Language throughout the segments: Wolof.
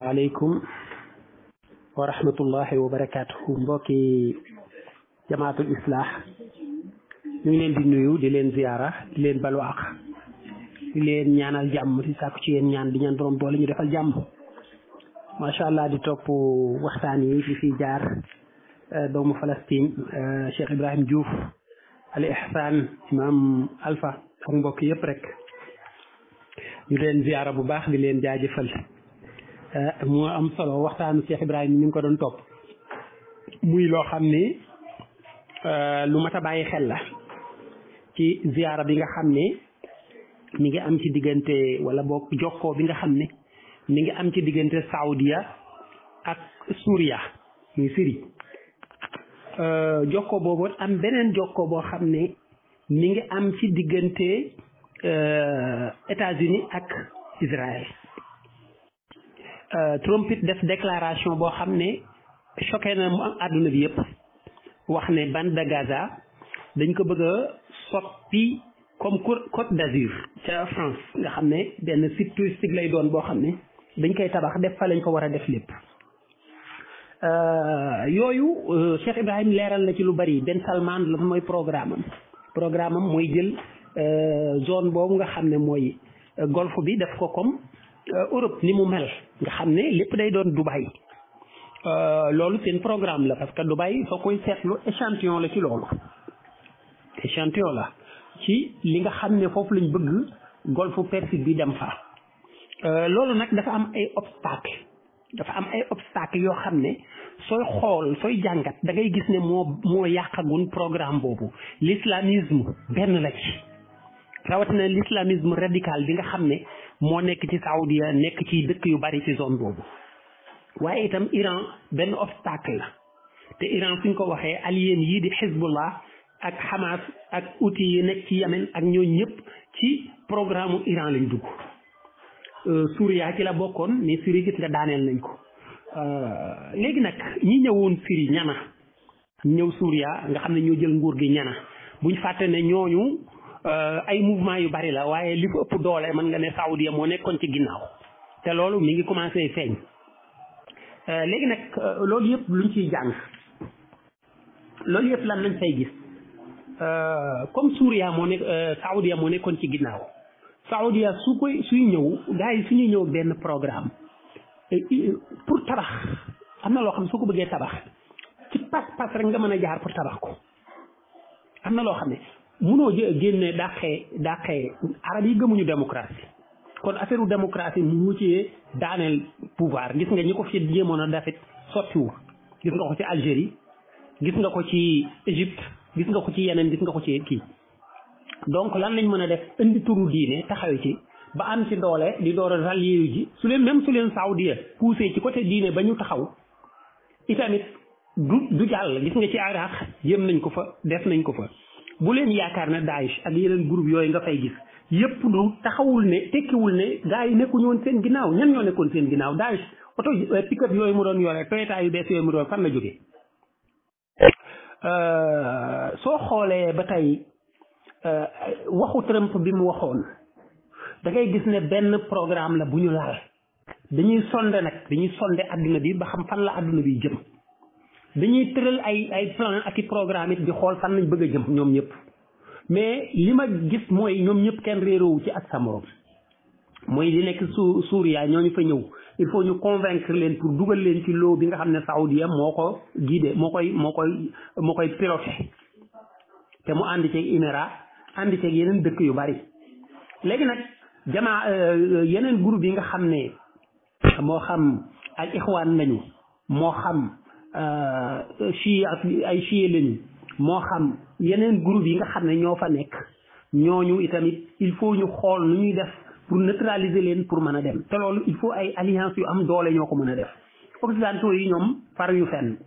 aleykum wa rahmatullahi wa barakatuhu mbokki jamaatul islah ñu ngi leen di nuyu di leen ziyaara di leen balu àq di leen ñaanal jàmm di sàkku ci yéen ñaan di ñaan borom boole ñu defal jàmm macha allah di topp waxtaan yi di fi jaar doomu Palestine Cheikh Ibrahim Diouf al ihsan imam Alpha ak mbokk yëpp rek ñu leen ziyaara bu baax di leen jaajëfal moo am solo waxtaanu Cheikh Ibrahim ñu ngi ko doon topp muy loo xam ni lu mat a bàyyi xel la ci ziyaara bi nga xam ne mi ngi am ci diggante wala boog jokkoo bi nga xam ne mi ngi am ci diggante Saoudia ak Suuriya muy Syrie jokkoo boobu am beneen jokkoo boo xam ne mi ngi am ci diggante États-Unis ak Israël Trump it def déclaration boo xam ne choqué na mu am àdduna bi yëpp wax ne bande de Gaza dañ ko bëgg a soppi comme Côte d'Azur ca France nga xam ne benn site touristique lay doon boo xam ne dañ koy tabax def fa lañ ko war a def lépp yooyu Cheikh Ibrahim leeral na ci lu bari Ben Salman la mooy programme am mooy jël zone boobu nga xam ne mooy golfe bi def ko comme Europe ni mu mel nga xam ne lépp day doon Dubaï loolu seen programme la parce que Dubaï soo koy seetlu échantillon la ci loolu échantillon la ci li nga xam ne foofu lañ bëgg golfe Persique bi dem fa loolu nag dafa am ay obstacle yoo xam ne sooy xool sooy jàngat da ngay gis ne moo yàqagun programme boobu l'islamisme benn la ci rawatina l'islamisme radical bi nga xam ne moo nekk ci Saoudia nekk ci dëkk yu bari ci zone boobu waaye itam Iran benn obstacle la te Iran suñ ko waxee alliés yii di Hezbollah ak Hamas ak outil yi nekk ci Yemen ak ñooñu ñëpp ci programme Iran lañ dugg Suuriya ci la bokkoon mais Syrie gis nga daaneel nañ ko léegi nag ñi ñëwoon Syrie ñana ñëw Suuriya nga xam ne ñoo jël nguur gi ñana buñ fàtte ne ñooñu ay mouvement yu bari la waaye li fa ëpp doole mën nga ne Saoudia moo nekkoon ci ginnaaw te loolu mi ngi commencé feeñ léegi nag loolu yëpp luñ ciy jàng loolu yëpp lan lañ fay gis comme Suuriya moo nekk Saoudia moo nekkoon ci ginnaaw Saoudia suy ñëw gars yi suñuy ñëw benn programme pour tabax am na loo xam su ko bëggee tabax ci pas rek nga mën a jaar pour tabax ko am na loo xam ne munoo génne dàqee arab yi gëmuñu démocratie kon affaire u démocratie mu ci daaneel pouvoir gis nga ñi ko fi jéemoon a dafit sottiwul gis nga ko ci Algérie gis nga ko ci Égypte gis nga ko ci yeneen gis nga ko ci kii donc lan lañ mën a def indi turu diine taxaw ci ba am ci doole di door a rallier yu ji su leen Saoudia poussé ci côté diine ba ñu taxaw itamit du jàll gis nga ci Iraq jéem nañ ko fa def nañ ko fa bu leen yaakaar ne Daesh ak yeneen groupe yooyu nga fay gis yëpp du taxawul ne tekkiwul ne gars yi nekkuñu woon seen ginnaaw ñan ñoo nekkoon seen ginnaaw Daesh oto pick-up yooyu mu doon yore Toyota yu bees yooyu mu doon fan la jógee soo xoolee ba tey waxu Trump bi mu waxoon da ngay gis ne benn programme la bu ñu laal dañuy sonde adduna bi ba xam fan la adduna bi jëm dañuy tëral ay plan ak i programme it di xool fan lañ bëgg a jëm ñoom ñëpp mais li ma gis mooy ñoom ñëpp kenn réeroowu ci ak sa morom mooy li nekk Suuriya ñooñu fa ñëw il faut ñu convaincre leen pour dugal leen ci loo bi nga xam ne Saoudia moo ko guidé moo koy piloté te mu ànd ceeg Émirats ànd ceeg yeneen dëkk yu bari léegi nag yeneen groupe yi nga xam ne moo xam al ixwaan lañu moo xam ay chiite lañu moo xam yeneen groupe yi nga xam ne ñoo fa nekk ñooñu itamit il faut ñu xool nu ñuy def pour neutraliser leen pour mën a dem te loolu il faut ay alliance yu am doole ñoo ko mën a def occidentaux yi ñoom far yu fenn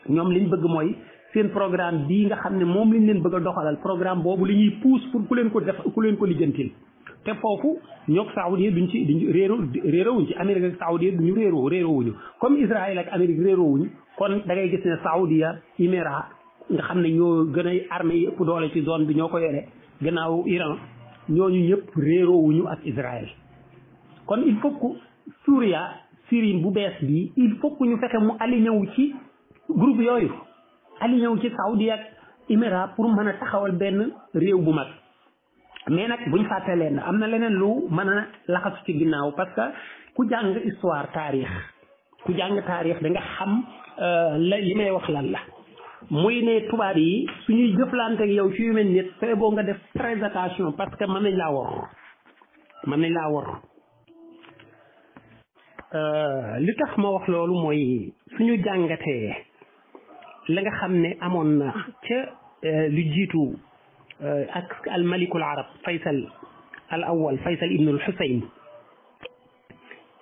ñoom liñ bëgg mooy seen programme bii nga xam ne moom lañ leen bëgg a doxalal programme boobu li ñuy pousse pour ku leen ko lijjantil te foofu ñoog Saoudia duñ réeroowuñ ci Amérique ak Saoudia duñu réeroowuñu comme Israël ak Amérique réeroowuñu kon da ngay gis ne Saoudia Émirats nga xam ne ñoo gën a armée yi ëpp doole ci zone bi ñoo ko yore gannaaw Iran ñooñu ñëpp réeroowuñu ak Israël kon il faut que Suuriya Syrie bu bees bi il faut que ñu fexe mu aligné wu ci groupe yooyu aligné wu ci Saoudi ak Émirats pour mën a taxawal benn réew bu mag mais nag buñ fàtte leen am na leneen lu mën a laxasu ci ginnaaw parce que ku jàng histoire taarix da nga xam li may wax lan la muy ne tubaab yi suñuy jëflante ak yow ci yu mel nit fee boo nga def très attention parce que mën nañ laa wor li tax ma wax loolu mooy suñu jàngatee la nga xam ne amoon na ca lu jiitu ak al malikul arab Faysal al awwal Faysal ibnul Husayn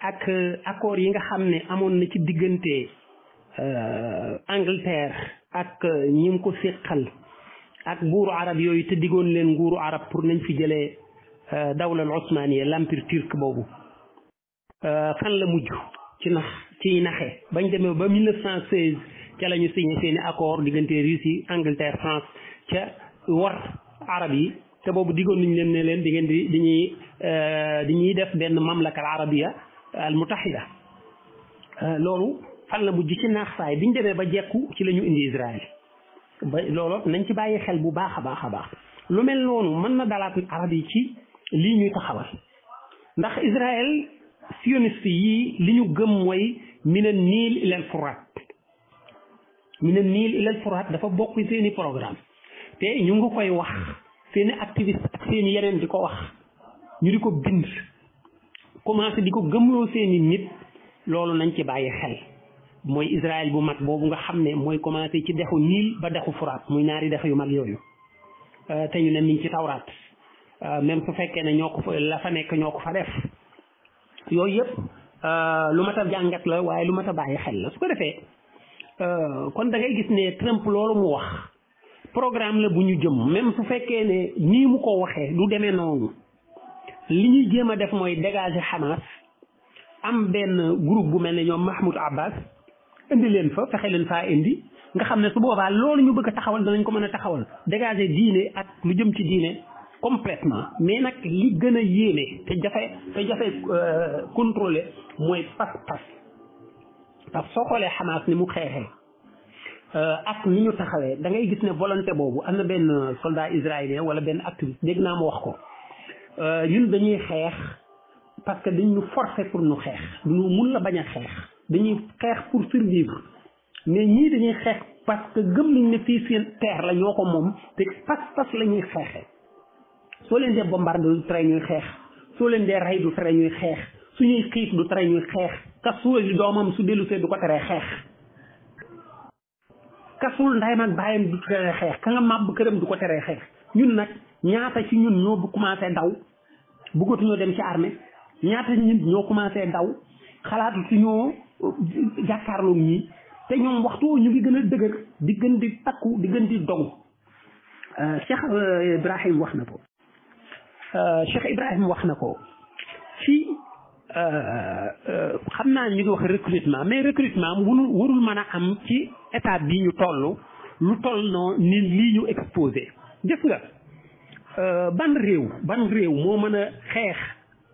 ak accord yi nga xam ne amoon na ci diggante Angleterre ak ñi mu ko séqal ak buuru arab yooyu te diggoon leen nguuru arab pour nañ fi jëlee dawla al osmaniya l'empire turc boobu fan la mujj ci naxe bañ demee ba 1916 ca la ñu signé seeni accord diggante Russie Angleterre France ca war arab yi te boobu diggoon nañ leen ne leen di ngeen dañuy def benn mamlaka al arabiya al mutahida loolu fan la mujj ci naax saay biñ demee ba jekku ci la ñu indi Israël ba loolu nañ ci bàyyi xel bu baax a baax lu mel noonu mën na dalaat arab yi ci lii ñuy taxawal ndax Israël sioniste yi li ñu gëm mooy mina niil ilal furaat dafa bokk seeni programme te ñu ngi koy wax seeni activiste ak seeni yeneen di ko wax ñu di ko bind commencé di ko gëmloo seeni nit loolu nañ ci bàyyi xel mooy Israël bu mag boobu nga xam ne mooy commencé ci dexu niil ba dexu furaat muy ñaari dex yu mag yooyu te ñu ne miñ ci tawraat même su fekkee ne ñoo ko fa la fa nekk ñoo ko fa def yooyu yëpp lu mat a jàngat la waaye lu mat a bàyyi xel la su ko defee kon da ngay gis ne Trump loolu mu wax programme la bu ñu jëm même su fekkee ne nii mu ko waxee du demee noonu li ñuy jéem a def mooy dégager Hamas am benn groupe bu mel ne ñoom Mahmoud Abbas indi leen fa fexe leen faa indi nga xam ne su boobaa loolu ñu bëgg a taxawal danañ ko mën a taxawal dégager diine ak lu jëm ci diine complètement mais nag li gën a yéeme te jafe contrôler mooy pas-pas parce que soo xoolee Hamas ni mu xeexee ak ni ñu taxawee da ngay gis ne volonté boobu am na benn soldat israélien wala benn activiste dégg naa mu wax ko ñun dañuy xeex parce que dañu forcer pour ñu xeex duñu mun la bañ a xeex dañuy xeex pour survivre mais ñii dañuy xeex parce que gëm nañ ne fii seen terre la ñoo ko moom te pas-pas la ñuy xeexee soo leen dee bombardé du tere ñuy xeex soo leen dee rey du tere ñuy xeex suñuy xiif du tere ñuy xeex ka suul doomam su dellu see du ko teree xeex ka suul ndayam ak bàyyam du teree xeex ka nga màbb këram du ko teree xeex ñun nag ñaata ci ñun ñoo bu commencé daw bëggatuñoo dem ci armée ñaata ñun ñoo commencé daw xalaatu ci ñoo jàkkaarloo ñii te ñoom waxtu ñu ngi gën a dëgër di gën di takku di gën di dogu Cheikh Ibrahim wax na ko ci xam naa ñu ngi wax recrutement mais recrutement warul mën a am ci état bi ñu toll lu toll noonu ni lii ñu exposé gis nga ban réew moo mën a xeex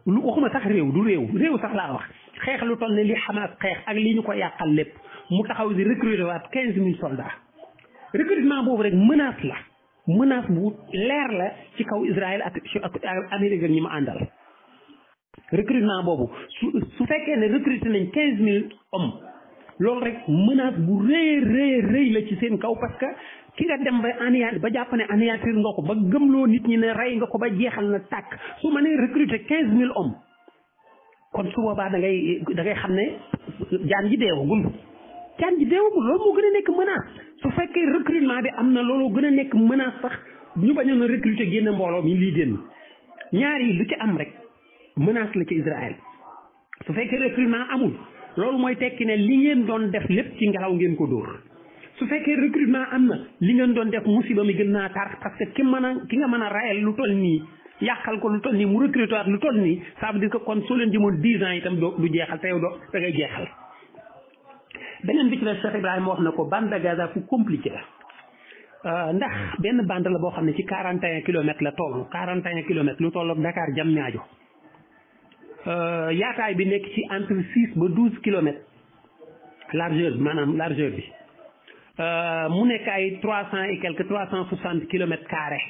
lu waxuma sax réew sax laa wax xeex lu toll ne li Hamas xeex ak li ñu ko yàqal lépp mu taxaw di recruter waat 15,000 soldats recrutement boobu rek menace bu leer la ci kaw Israël ak Amérique ak ñi ma àndal recrutement boobu su fekkee ne recruter nañ 15,000 hommes loolu rek menace bu rëy la ci seen kaw parce que ki nga dem ba jàpp ne anéantir nga ko ba gëmloo nit ñi ne rey nga ko ba jeexal na tàkk su ma nee recruter 15,000 hommes kon su boobaa da ngay xam ne jaan ji deewagul loolu moo gën a nekk menace su fekkee recrutement bi am na looloo gën a nekk menace sax ñu bañoon a recruter génn mbooloo mi lii génn ñaar yi lu ci am rek menace la ci Israël su fekkee recrutement amul loolu mooy tekki ne li ngeen doon def lépp ci ngelaw ngeen ko dóor su fekkee recrutement am na li ngeen doon def musiba mi gën naa tar parce que ki nga mën a rayal lu toll nii yàqal ko lu toll nii mu recruter waat lu toll nii ça veut dire que kon soo leen jëmoon 10 ans itam du jeexal te yow da ngay jeexal. beneen bi ci la Cheikh Ibrahima wax na ko bande de Gaza fu compliqué la ndax benn bande la boo xam ne ci 41 kilomètres la toll 41 kilomètres lu toll ak Dakar Diamniadio yaataay bi nekk ci entre 6 ba 12 kilomètres largeur bi maanaam largeur bi mu nekk ay 300 et quelque 360 kilomètres carrés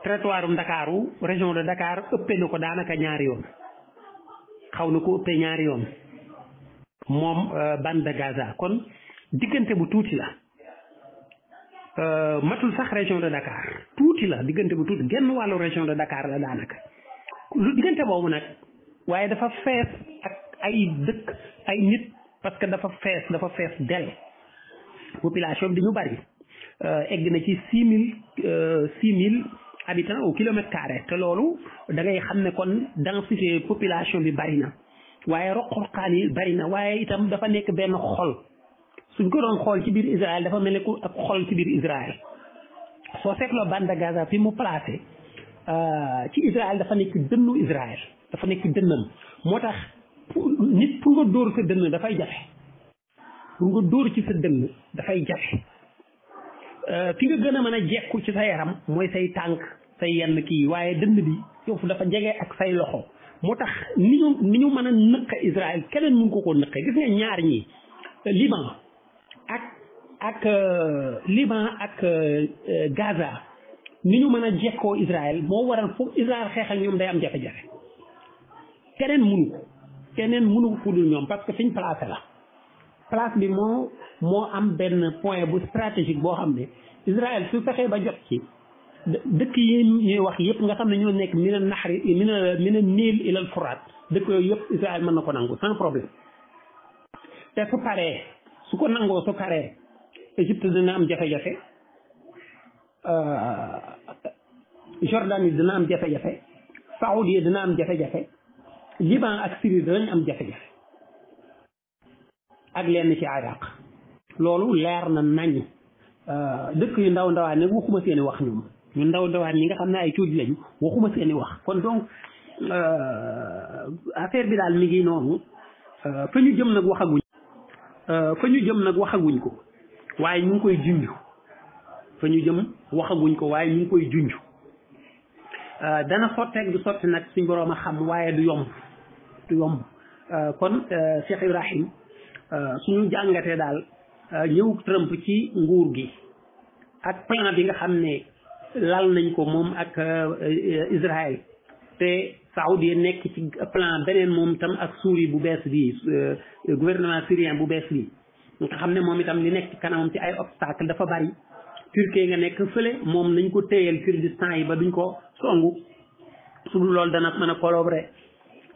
territoire Ndakaaru région de Dakar ëppee na ko daanaka ñaari yoon xaw na ko ëppee ñaari yoon moom bande de Gaza kon diggante bu tuuti la matul sax région de Dakar tuuti la diggante bu tuuti genn wàllu région de Dakar la daanaka lu diggante boobu nag waaye dafa fees ak ay dëkk ay nit parce que dafa fees del population bi ñu bari egg na ci 6 000 habitants au kilomètre carré te loolu da ngay xam ne kon densité population bi bari na waaye roq-roqaan yi bari na waaye itam dafa nekk benn xol suñ ko doon xool ci biir Israël dafa mel ne ku ak xol ci biir Israël soo seetloo bande de Gaza fi mu placé ci Israël dafa nekk dënnu Israël dafa nekk dënnam moo tax nit pour nga dóor sa dënn dafay jafe pour nga dóor ci sa dënn dafay jafe fi nga gën a mën a jekku ci sa yaram mooy say tànk say yenn kii waaye dënn bi foofu dafa jege ak say loxo moo tax ni ñu mën a nëqe Israël keneen mun ko nëqe gis nga ñaar ñi Liban ak Gaza ni ñu mën a jekkoo Israël moo waral foofu Israël xeex ak ñoom day am jafe-jafe keneen munu ko fudul ñoom parce que fiñ placé la place bi moo am benn point bu stratégique boo xam ne Israël su fexee ba jot ci dëkk yi ñuy wax yëpp nga xam ne ñoo nekk mina naxari mina Niil ilal Furaat dëkk yooyu yëpp Israël mën na ko nangu sans problème te su ko nangoo su paree Égypte dina am jafe-jafe Jordanie dina am jafe-jafe Saoudi dina am jafe-jafe Liban ak Syrie dinañ am jafe-jafe ak lenn ci Iraq loolu leer na nañ dëkk yu ndawaan nag waxuma seeni wax ñoom ñu ndawaan ñi nga xam ne ay cuuj lañu waxuma seeni wax kon donc affaire bi daal mi ngi noonu fa ñu jëm nag waxaguñ ko waaye ñu ngi koy junj fa ñu jëm waxaguñ ko waaye ñu ngi koy junj dana sotteeg du sotti nag suñ boroom a xam waaye du yomb kon Cheikh Ibrahim suñu jàngatee daal ñëw Trump ci nguur gi ak plan bi nga xam ne lal nañ ko moom ak Israël te Saoudi nekk ci plan beneen moom tam ak Syrie bu bees bi gouvernement syrien bu bees bi nga xam ne moom itam li nekk ci kanamam ci ay obstacle dafa bari Turquie nga nekk fële moom nañ ko téyal Kurdistan yi ba duñ ko songu su dul loolu dana mën a collaborer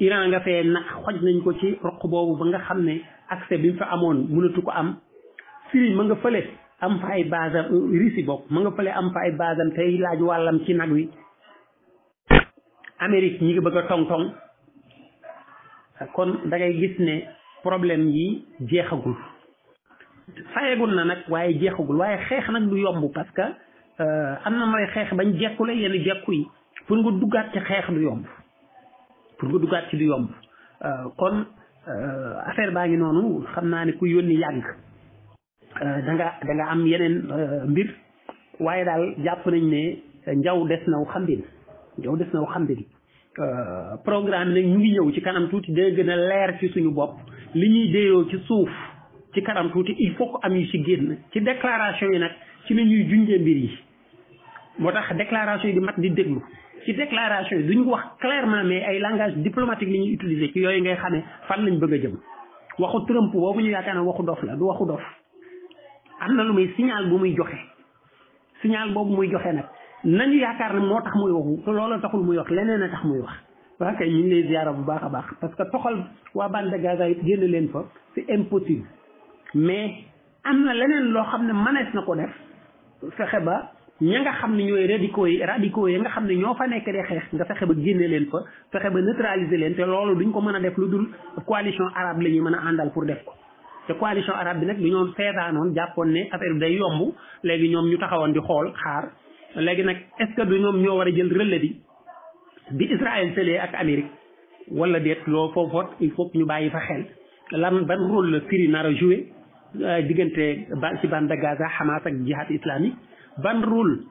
Iran nga fee xoj nañ ko ci roq boobu ba nga xam ne accès bi mu fa amoon mënatu ko am Syrie ma nga fële am fa ay basam Russie bokk ma nga fële am fa ay basam tey laaj wàllam ci nag wi Amérique ñi ngi bëgg a tong-tong kon da ngay gis ne problème yi jeexagul fayagul na nag waaye jeexagul waaye xeex nag du yomb parce que am na mooy xeex bañ jekkule yenn jekku yi pour nga duggaat ci xeex du yomb kon affaire baa ngi noonu xam naa ne ku yónni yàgg da nga am yeneen mbir waaye daal jàpp nañ ne njaw des naw xambin programme nag ñu ngi ñëw ci kanam tuuti day gën a leer ci suñu bopp li ñuy déyoo ci suuf ci kanam tuuti il faut que am yu ci génn ci déclaration yi nag ci la ñuy junjee mbir yi moo tax déclaration yi di mat di déglu ci déclaration yi duñ ko wax clairement mais ay langage diplomatique li ñuy utiliser ci yooyu ngay xamee fan lañ bëgg a jëm waxu Trump boobu ñu yaakaar ne waxu dof la du waxu dof am na lu muy signal bu muy joxe signal boobu muy joxe nag nañu yaakaar ne moo tax muy waxu te loolu taxul muy wax leneen a tax muy wax waa kay ñu ngi lay ziyaara bu baax a baax parce que toxal waa bande de Gaza it génn leen fa c'est impossible mais am na leneen loo xam ne mënees na ko def fexe ba ña nga xam ne ñooy radicaux yi nga xam ne ñoo fa nekk di xeex nga fexe ba génne leen fa fexe ba neutraliser leen te loolu duñ ko mën a def lu dul coalition arabe la ñuy mën a àndal pour def ko te coalition arabe bi nag du ñoon seetaanoon jàppoon ne affaire bi day yomb léegi ñoom ñu taxawoon di xool xaar léegi nag est-ce que du ñoom ñoo war a jël relais bi Israël tëlee ak Amérique wala déet loo foofoot il faut que ñu bàyyi fa xel ban rôle la Syrie nar a joué diggante ci bande de Gaza Hamas ak jihad islamique ban rôle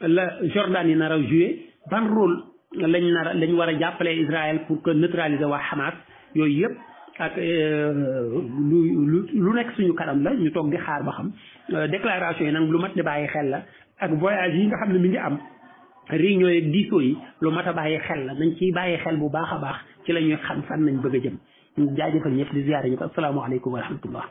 la Jordanie nar a joué ban rôle lañ war a jàppale Israël pour que neutraliser waa Hamas yooyu yëpp ak lu nekk suñu kanam la ñu toog di xaar ba xam déclaration yi nag lu mat di bàyyi xel la ak voyage yi nga xam ne mi ngi am réunion yeeg diisoo yi lu mat a bàyyi xel la nañ ciy bàyyi xel bu baax a baax ci la ñuy xam fan nañ bëgg a jëm ñu jaajëfal ñëpp di ziyaare ñu ko asalaamaaleykum wa rahmatullah